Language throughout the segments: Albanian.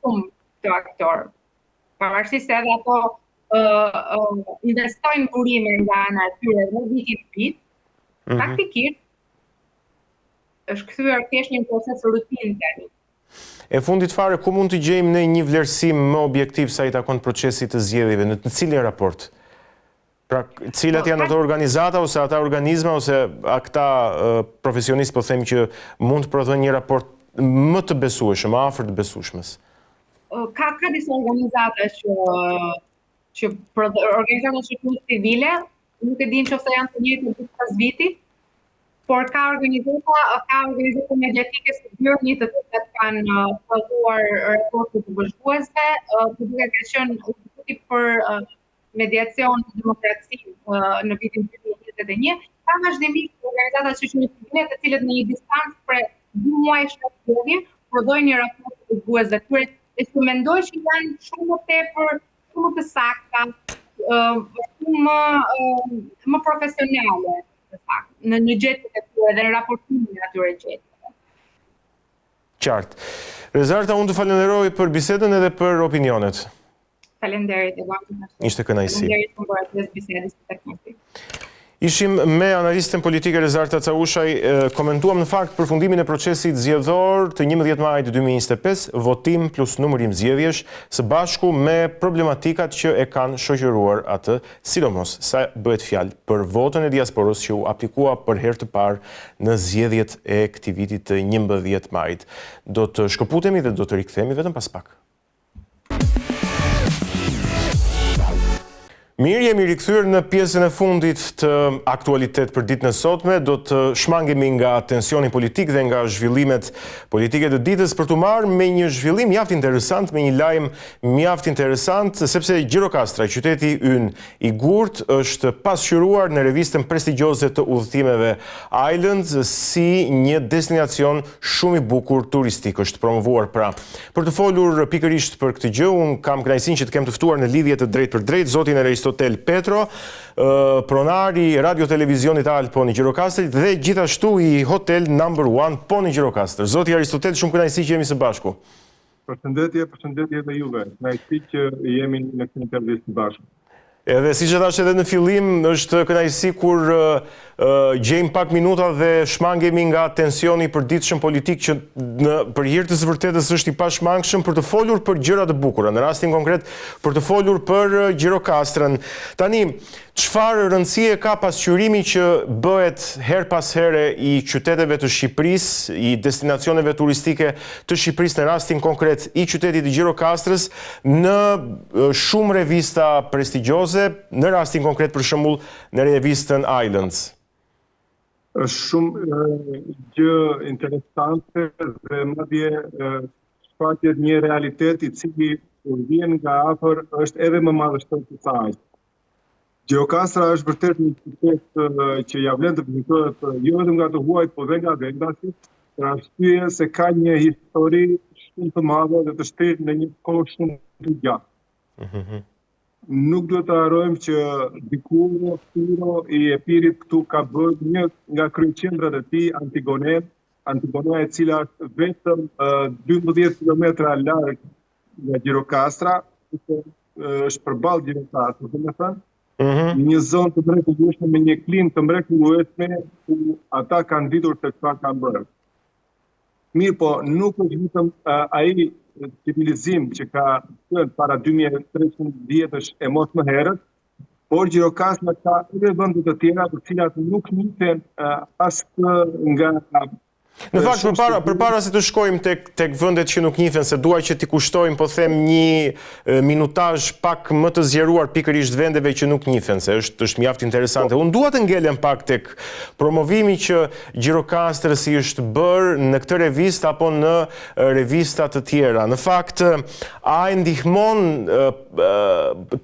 shumë të aktorë. Pavarësisht se edhe ato investojnë burime nga ana e tyre në vitin vit, praktikisht është kthyer thjesht një proces rutinë tani. E fundit fare, ku mund të gjejmë ne një vlerësim më objektiv sa i takon procesit të zgjedhjeve, në cilin raport? Pra, cilat janë ato organizata, ose ata organizma, ose ata profesionistë, po them që mund të prodhojnë një raport më të besueshëm, më afër të besueshmës? Ka disa organizata që organizata shoqërisë civile, nuk e dim nëse janë të njëjtat pas vitit, por ka organizata mediatike së byrë të cilat kanë prodhuar raporte të vazhduesve, të cilat kanë qenë Instituti për Mediacion dhe Demokraci në vitin 2021, ka vazhdimisht organizata shoqërisë civile të cilët në një distancë prej 2 muajsh të zgjedhje prodhojnë një raport të vazhduesve të tyre, dhe që mendoj që janë shumë më tepër, shumë të sakta, shumë më profesionale. Në gjetjet e tyre dhe në raportimin e atyre gjetjeve. Qartë. Rezarta, unë të falenderoj për bisedën edhe për opinionet. Falenderit. Ishte kënaqësi. Falenderit për bërë bisedës të teknikë. Ishim me analistën politike Rezarta Caushaj, komentuam në fakt përfundimin e procesit zgjedhor të 11 majit 2025, votim plus numërim zgjedhjesh, së bashku me problematikat që e kanë shoqëruar atë, sidomos sa bëhet fjalë për votën e diasporës që u aplikua për herë të parë në zgjedhjet e këtij viti të 11 majit. Do të shkëputemi dhe do të rikthehemi vetëm pas pak. Mirë, jemi rikthyer në pjesën e fundit të aktualitet për ditën e sotme. Do të shmangemi nga tensioni politik dhe nga zhvillimet politike të ditës për të marrë me një zhvillim mjaft interesant, me një lajm mjaft interesant, sepse Gjirokastra, qyteti ynë i gurt, është pasqyruar në revistën prestigjioze të udhëtimeve Islands si një destinacion shumë i bukur turistik. Është promovuar pra. Për të folur pikërisht për këtë gjë, unë kam kënaqësinë që të kem të ftuar në lidhje të drejtë për drejtë zotin Aristotel Petro, pronari Radio Televizionit Alpo në Gjirokastër dhe gjithashtu i Hotel Number 1 po në Gjirokastër. Zoti Aristotel, shumë kënaqësi që jemi së bashku. Përshëndetje dhe juve. Kënaqësi që jemi në këtë intervistë bashkë. Edhe si që thash edhe në fillim, është kënaqësi kur gjejmë pak minuta dhe shmangemi nga tensioni përditshëm politik që për hir të së vërtetës është i pashmangshëm për të folur për gjëra të bukura, në rastin konkret për të folur për Gjirokastrën. Tani, çfarë rëndësie ka pasqyrimi që bëhet her pas here i qyteteve të Shqipërisë, i destinacioneve turistike të Shqipërisë, në rastin konkret i qytetit të Gjirokastrës, në shumë revista prestigjioze, në rastin konkret për shembull në revistën Islands? Është shumë gjë interesante dhe madje shfaqet një realitet i cili kur vjen nga afër është edhe më madhështor se saj. Gjirokastra është vërtet një qytet që ja vlen të vizitohet jo vetëm nga të huajt, por edhe nga vendasit, për arsye se ka një histori shumë të madhe dhe të shtrirë në një kohë shumë të gjatë. Nuk duhet të harrojmë që dikur Firo i Epirit këtu ka bërë një nga kryeqendrat e tij, Antigone, e cila është vetëm 12 kilometra larg nga Gjirokastra, është përballë Gjirokastrës, domethënë, një zonë të mrekullueshme me një klimë të mrekullueshme ku ata kanë ditur se çfarë kanë bërë. Mirë, po nuk është vetëm ai civilizim që ka qenë para 2300 vjetësh e mos më herët, por Gjirokastra ka edhe vende të tjera të cilat nuk niten as nga. Në fakt, përpara se të shkojmë tek vendet që nuk njihen, se duaj që t'i kushtojmë, po them, një minutazh pak më të zgjeruar pikërisht vendeve që nuk njihen, se është mjaft interesante. Unë dua të ngelem pak tek promovimi që Gjirokastrës i është bërë në këtë revistë apo në revista të tjera. Në fakt, a e ndihmon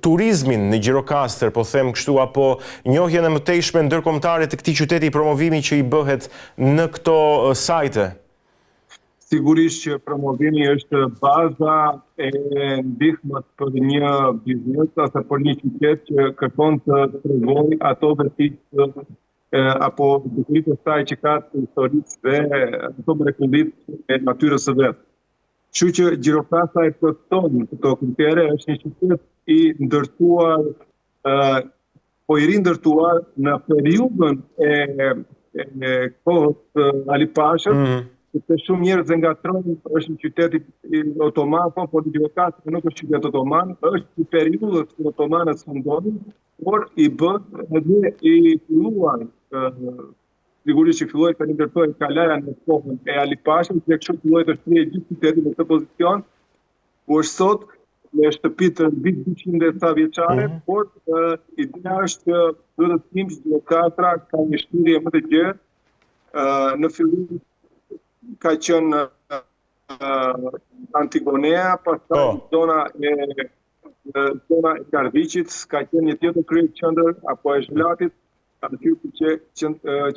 turizmin në Gjirokastër, po them kështu, apo njohjen e mëtejshme ndërkombëtare të këtij qyteti, promovimi që i bëhet në këto sajte? Sigurisht që promovimi është baza e ndihmës për një biznes ose për një qytet që kërkon të tregojë ato vërtet apo dukurit e saj që ka të historisë dhe ato mrekullitë e natyrës së vet. Kështu që Gjirokastra e plotson këto kritere, është një qytet i ndërtuar, po i rindërtuar në periudhën e kohës Ali Pashës, sepse shumë njerëz e ngatrojnë, është një qytet i otoman, por Gjirokastra nuk është qytet otoman, është i periudhës që otomanët fundonin, por i bën edhe i filluar, sigurisht që filloi të rindërtohej kalaja në kohën e Ali Pashës, dhe kështu filloi të shtrihej gjithë qyteti në këtë pozicion, ku është sot me shtëpi të mbi 200 sa vjeçare, por ideja është që duhet të thimë që Gjirokastra ka një shtirje më të gjerë. Në fillim ka qenë Antigonea, pastaj zona e Karviqit, ka qenë një tjetër kryeqendër apo e Zhlatit, aty që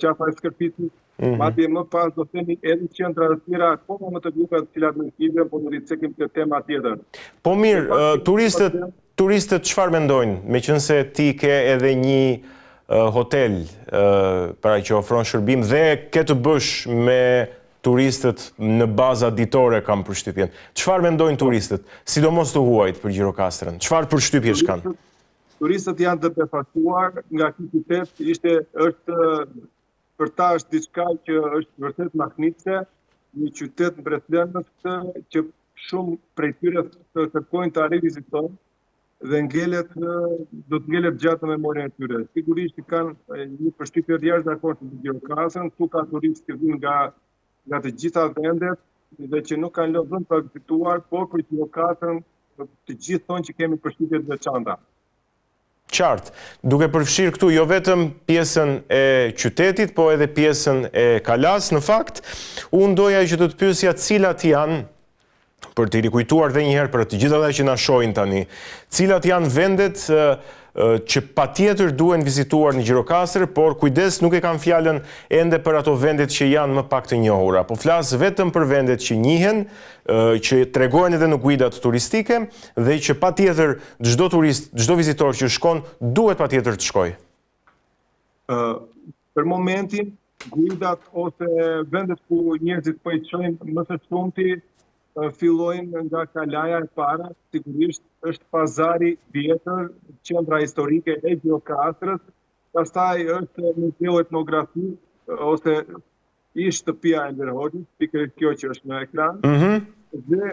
qafa e Skërpitit, madje më pas do themi edhe qendra të tjera akoma më të vjetra të cilat nuk hidhen, po do të cekim këtë tema tjetër. Po mirë, turistët çfarë mendojnë, meqense ti ke edhe një hotel para që ofron shërbim dhe ke të bësh me turistët në baza ditore, kam përshtypjen. Çfarë mendojnë turistët, sidomos të huajt për Gjirokastrën? Çfarë përshtypjesh kanë? Turistët janë të befasuar nga ky qytet, është për ta është diçka që është vërtet mahnitse, një qytet mbretërenës që shumë prej tyre të kërkojnë të rivizitojnë dhe do të ngelet gjatë në memorien e tyre. Sigurisht që kanë një përshtypje të jashtëzakonshme në Gjirokastrën, këtu ka turistë që vinë nga të gjitha vendet dhe që nuk kanë lënë për vizituar, por për Gjirokastrën të gjithë thonë që kemi përshtypje të veçanta. Qartë, duke përfshirë këtu jo vetëm pjesën e qytetit, po edhe pjesën e kalas, në fakt, unë doja që të pyesja cilat janë, për të rikujtuar dhe njëherë për të gjitha dhe që na shohin tani, cilat janë vendet që patjetër duhen vizituar në Gjirokastër, por kujdes nuk e kam fjalën ende për ato vendet që janë më pak të njohura, po flas vetëm për vendet që njihen, që tregojnë edhe në guidat turistike dhe që patjetër çdo turist, çdo vizitor që shkon duhet patjetër të shkojë. Për momentin guidat ose vendet ku njerëzit po i çojnë më së shumti fillojnë nga kalaja e para, sigurisht është pazari vjetër, qendra historike e Gjirokastrës, pastaj është Muzeu Etnografi ose ish shtëpia e Enver Hoxhës, pikërisht kjo që është në ekran, dhe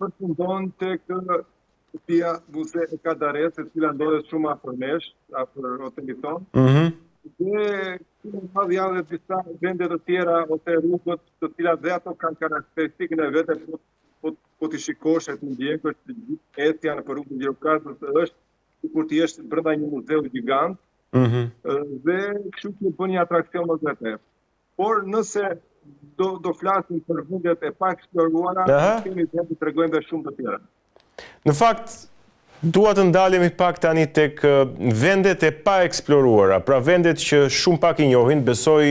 përfundon tek shtëpia Muzeu e Kadares, e cila ndodhet shumë afër nesh, afër hotelit tonë. Dhe janë dhe disa vende të tjera ose rrugët të cilat dhe ato kanë karakteristikën e vete, po t'i shikosh e të ndjekësh të gjithë ecja në për rrugën Gjirokastrës është sikur të jesh brenda një muzeu gjigant, dhe kështu që bën një atraksion më të madh. Por nëse do flasim për vendet e pa eksploruara, kemi vende të tregojmë dhe shumë të tjera. Në fakt, dua të ndalemi pak tani tek vendet e pa eksploruara, pra vendet që shumë pak i njohin, besoj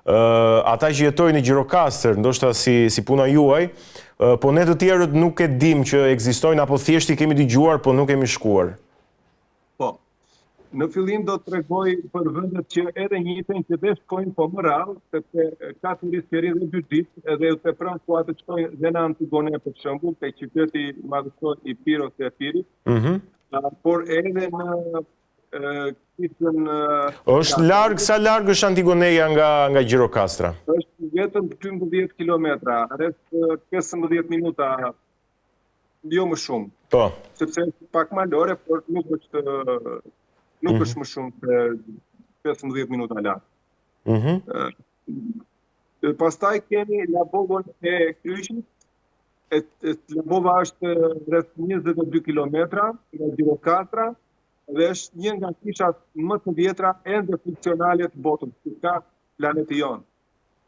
ata që jetojnë në Gjirokastër, ndoshta si puna juaj, po ne të tjerët nuk e dim që ekzistojnë, apo thjesht i kemi dëgjuar, po nuk kemi shkuar. Po, në fillim do të tregoj për vendet që edhe njëjtën që dhe shkojnë po më rrallë, sepse ka turistë që rrinë dhe 2 ditë, edhe u tepron ku atë shkojnë dhe në Antigone për shembull, te qyteti madhështor i Piros dhe Epirit, por edhe në është larg, sa larg është Antigoneja nga Gjirokastra? Është vetëm 12 kilometra, rreth 15 minuta, jo më shumë. Po. Sepse është pak malore, por nuk është më shumë se 15 minuta larg. Pastaj kemi Labogon e Kryqit. Labova është rreth 22 kilometra nga Gjirokastra, dhe është një nga kishat më të vjetra ende funksionale të botës, që ka planeti jonë.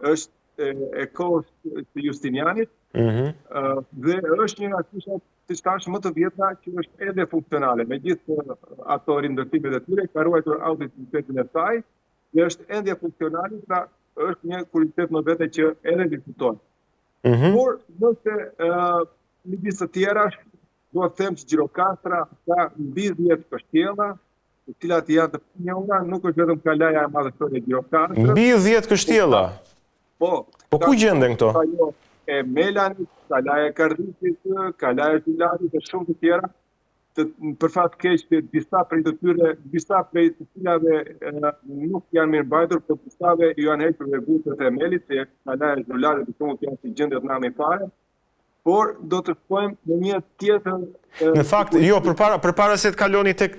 Është e kohës të Justinianit, dhe është një nga kishat siç thash më të vjetra që është ende funksionale, me gjithë ato rindërtimet e tyre, ka ruajtur autenticitetin e saj, dhe është ende funksionale, pra është një kuriozitet më vete që edhe vizitohet. Por nëse midis të tjera, do të them që Gjirokastra ka mbi 10 kështjella, të cilat janë të njohura, nuk është vetëm kalaja e madhështore e Gjirokastrës. Mbi 10 kështjella? Po. Po ku gjenden këto? Ajo e Melanit, kalaja e Kardicit, kalaja e Zhulatit e shumë të tjera, për fat keq që disa prej të cilave nuk janë mirëmbajtur, por disave ju janë hequr dhe butët e Melit, se kalaja e Zhulatit për shembull janë si gjendjet nami fare, por do të shkojmë në një tjetër. Në fakt, jo, përpara se të kaloni tek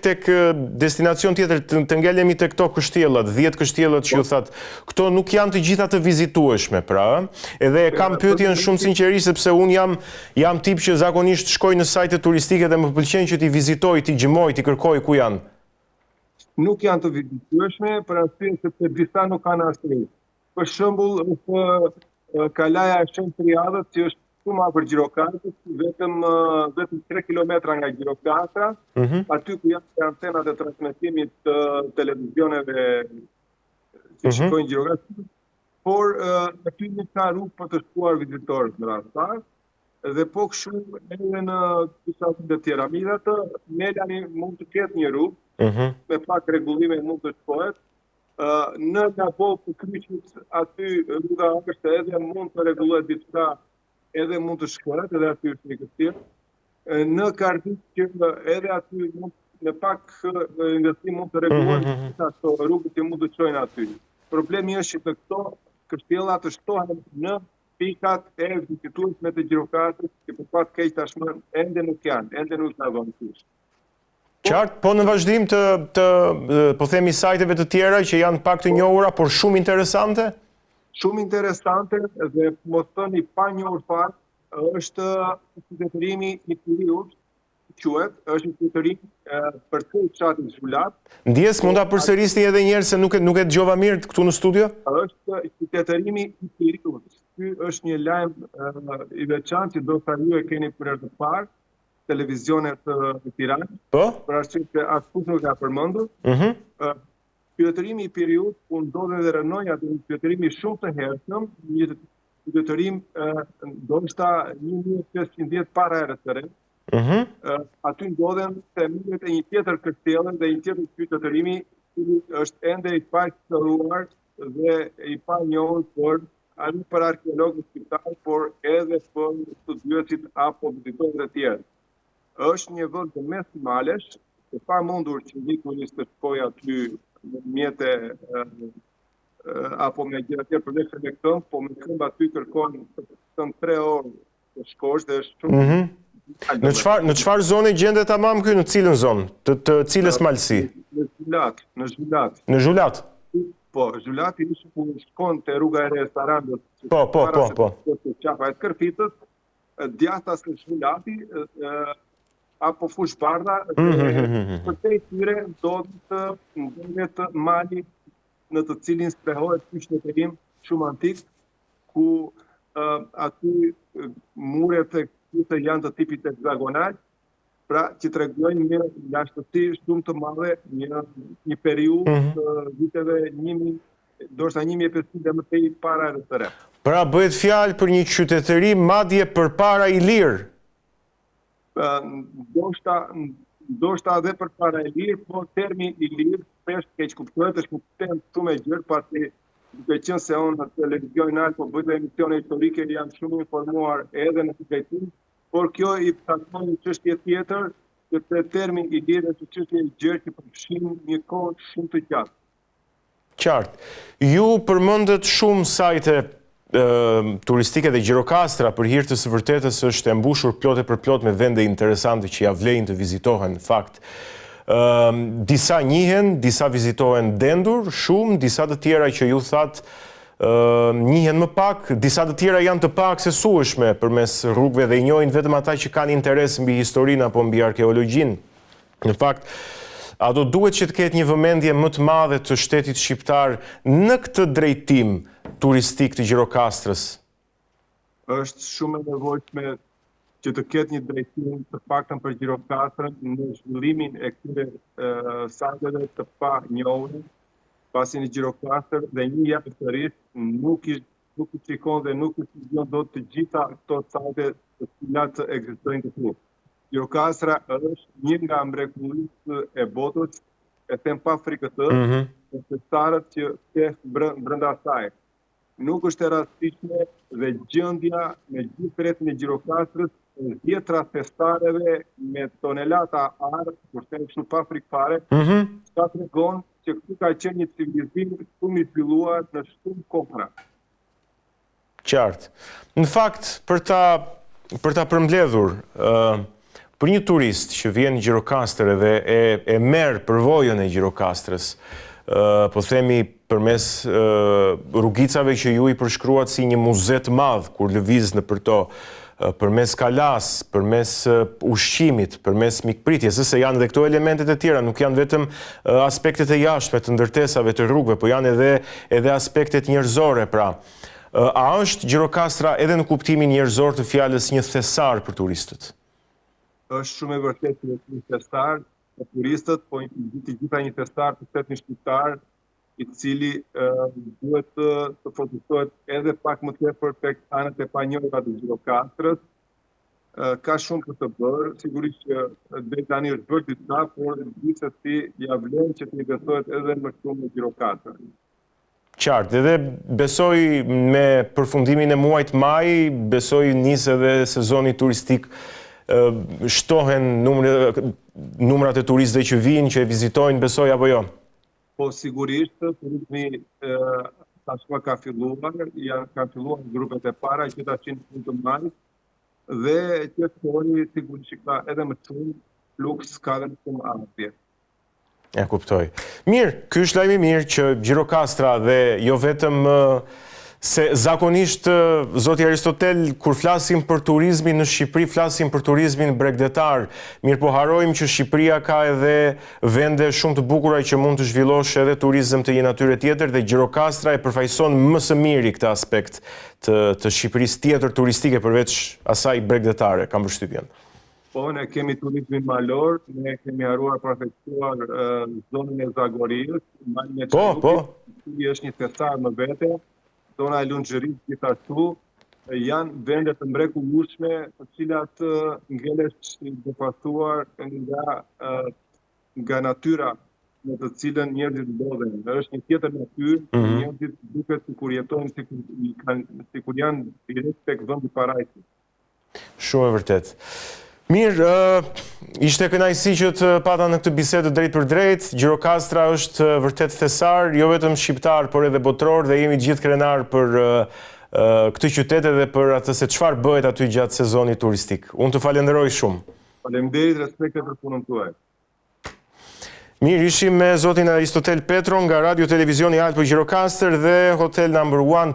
destinacion tjetër, të ngelemi tek këto kështjellat, 10 kështjellat që ju thatë, këto nuk janë të gjitha të vizitueshme, pra, edhe kam pyetjen shumë sinqerisht sepse unë jam tip që zakonisht shkoj në sajte turistike dhe më pëlqen që t'i vizitoj, t'i gjymoj, t'i kërkoj ku janë. Nuk janë të vizitueshme, për arsye sepse disa nuk kanë asnjë. Për shembull, kalaja e Shën Triadës, që është shumë afër Gjirokastës, vetëm 3 kilometra nga Gjirokastra, aty ku janë antenat e transmetimit të televizioneve që shikojnë Gjirokastën, por aty nuk ka rrugë për të shkuar vizitorët në rastar, dhe po kështu edhe në disa të tjera. Megjithatë, Melani mund të ketë një rrugë, me pak rregullime mund të shkohet. Në Gabov të Kryqit, aty rruga është edhe mund të rregullohet diçka, edhe mund të shkohet, edhe aty është një kështjellë. Në Kardic që edhe aty me pak investim mund të rregullohet ato rrugët që mund të çojnë aty. Problemi është që këto kështjella të shtohen në pikat e vizituesme të Gjirokastës, që për fat keq tashmë ende nuk avontuar. Qartë, po në vazhdim të po themi sajteve të tjera që janë pak të njohura, por shumë interesante? Shumë interesante dhe mos thoni pa njohur fare, është qytetërimi i Piriut, quhet, është një qytetërim për të fshatit Zhulat. Ndjes, mund ta përsërisni edhe një herë se nuk e dëgjova mirë këtu në studio? Është qytetërimi i Piriut. Ky është një lajm i veçantë që do të ju e keni për herë të parë televizionet të Tiranës. Po? Për arsye se askush nuk ka përmendur. Qytetërimi i Piriut u ndodhi dhe rënoi atë një qytetërim shumë të hershëm, një qytetërim ndoshta 1510 para erës së re. Aty ndodhen themelët e një tjetër kështjelle dhe një tjetër qytetërimi i është ende i paqëruar dhe i panjohur për arkeologët shqiptar, por edhe për studiuesit apo vizituesët e tjerë. Është një vend të mesmalesh, e pamundur që dikush të shkojë aty në mjete apo me gjëra tjerë për vetë me këmbë, po me këmbë aty kërkon 3 orë të shkosh dhe është shumë. Në çfarë zone gjendet tamam këy, në cilën zonë? Të cilës malësi? Në Zhulat. Në Zhulat? Po, Zhulati ishte ku shkon te rruga e re Sarandës. Po. Qapa e Skërpitës, djathtas së Zhulati, apo Fushbardha, për te tyre ndodhet mali në të cilin sprehohet ky qytetërim shumë antik, ku aty muret e këtyre janë të tipit heksagonal, pra që tregojnë një lashtësi shumë të madhe, një periudhë të viteve 1500 dhe më tej para erës së re. Pra bëhet fjalë për një qytetëri madje përpara Ilir. Ndoshta edhe përpara Ilir, po termi Ilir shpesh keq kuptohet, është një temë shumë e gjerë, pasi duke qenë se unë në televizion nalt po bëj emisione historike, jam shumë informuar edhe në këtë drejtim, por kjo i takon një çështje tjetër, sepse termi Ilir është çështje e gjerë që përfshin një kohë shumë të gjatë. Qartë. Ju përmendet shumë sajte turistike dhe Gjirokastra për hir të së vërtetës është e mbushur plot e përplot me vende interesante që ja vlejnë të vizitohen në fakt. Disa njihen, disa vizitohen dendur, shumë, disa të tjera që ju thatë njihen më pak, disa të tjera janë të pa aksesueshme përmes rrugëve dhe i njohin vetëm ata që kanë interes mbi historinë apo mbi arkeologjin. Në fakt, a do duhet që të ketë një vëmendje më të madhe të shtetit shqiptar në këtë drejtim turistik të Gjirokastrës? Është shumë e nevojshme që të ketë një drejtim të paktën për Gjirokastrën në zhvillimin e këtyre sajteve të pa njohura, pasi në Gjirokastër dhe një javë të rritë nuk i shikon dhe nuk i shikon do të gjitha këto sajte të cilat ekzistojnë këtu. Gjirokastra është një nga mrekullitë e botës, e them pa frikë të, të starët që ke brenda saj. nuk është e rastishme dhe gjendja me gjithë rrethin e Gjirokastrës e 10 festareve me tonelata arë, kurse kështu pa frikfare, ka tregon që këtu ka qenë një civilizim shumë i zhvilluar në shumë kohra. Qartë. Në fakt, për ta përmbledhur, për një turist që vjen në Gjirokastër dhe e merr përvojën e Gjirokastrës, po themi përmes rrugicave që ju i përshkruat si një muze të madh kur lëviz nëpër to, përmes kalas, përmes ushqimit, përmes mikpritjes, se janë edhe këto elementet e tjera, nuk janë vetëm aspektet e jashtme të ndërtesave të rrugëve, po janë edhe aspektet njerëzore, pra. A është Gjirokastra edhe në kuptimin njerëzor të fjalës një thesar për turistët? Është shumë e vërtetë një thesar për turistët, po të gjitha një thesar të flet një shqiptar, i cili duhet të fokusohet edhe pak më tepër tek anët e panjohura të Gjirokastrës. Ka shumë për të bërë, sigurisht që deri tani është bërë diçka, por gjithsesi ja vlen që të investohet edhe më shumë në Gjirokastër. Qartë, edhe besoj me përfundimin e muajit maj, besoj nis edhe sezoni turistik, shtohen numrat e turistëve që vinë, që e vizitojnë, besoj apo jo? Po sigurisht, turizmi tashmë ka filluar, kanë filluar grupet e para që tash në fund të majit, dhe qershori sigurisht ka edhe më shumë fluks, ka edhe më shumë ardhje. E kuptoj. Mirë, ky është lajmi mirë që Gjirokastra dhe jo vetëm se zakonisht, zoti Aristotel, kur flasim për turizmin në Shqipëri, flasim për turizmin bregdetar. Mirë po harojmë që Shqipëria ka edhe vende shumë të bukura që mund të zhvillosh edhe turizëm të një natyre tjetër dhe Gjirokastra e përfaqëson më së miri këtë aspekt të Shqipërisë tjetër turistike përveç asaj bregdetare, kam përshtypjen. Po, ne kemi turizmin malor, ne kemi haruar përfaqësuar zonën e Zagorijës, Po. Cili është një thesar më vete, zona e Lunxherit gjithashtu, janë vende të mrekullueshme, të cilat ngelesh i befasuar nga natyra në të cilën njerëzit ndodhen. Është një tjetër natyrë, njerëzit duket sikur jetojnë sikur janë direkt tek vendi parajsit. Shumë e vërtet. Mirë, ishte kënaqësi që të pata në këtë bisedë drejt për drejt. Gjirokastra është vërtet thesar, jo vetëm shqiptar, por edhe botror, dhe jemi gjithë krenar për këtë qytet dhe për atë se çfarë bëhet aty gjatë sezonit turistik. Unë të falenderoj shumë. Faleminderit, respekte për punën tuaj. Mirë, ishim me zotin Aristotel Petro nga Radio Televizioni Alpo Gjirokastër dhe Hotel No. 1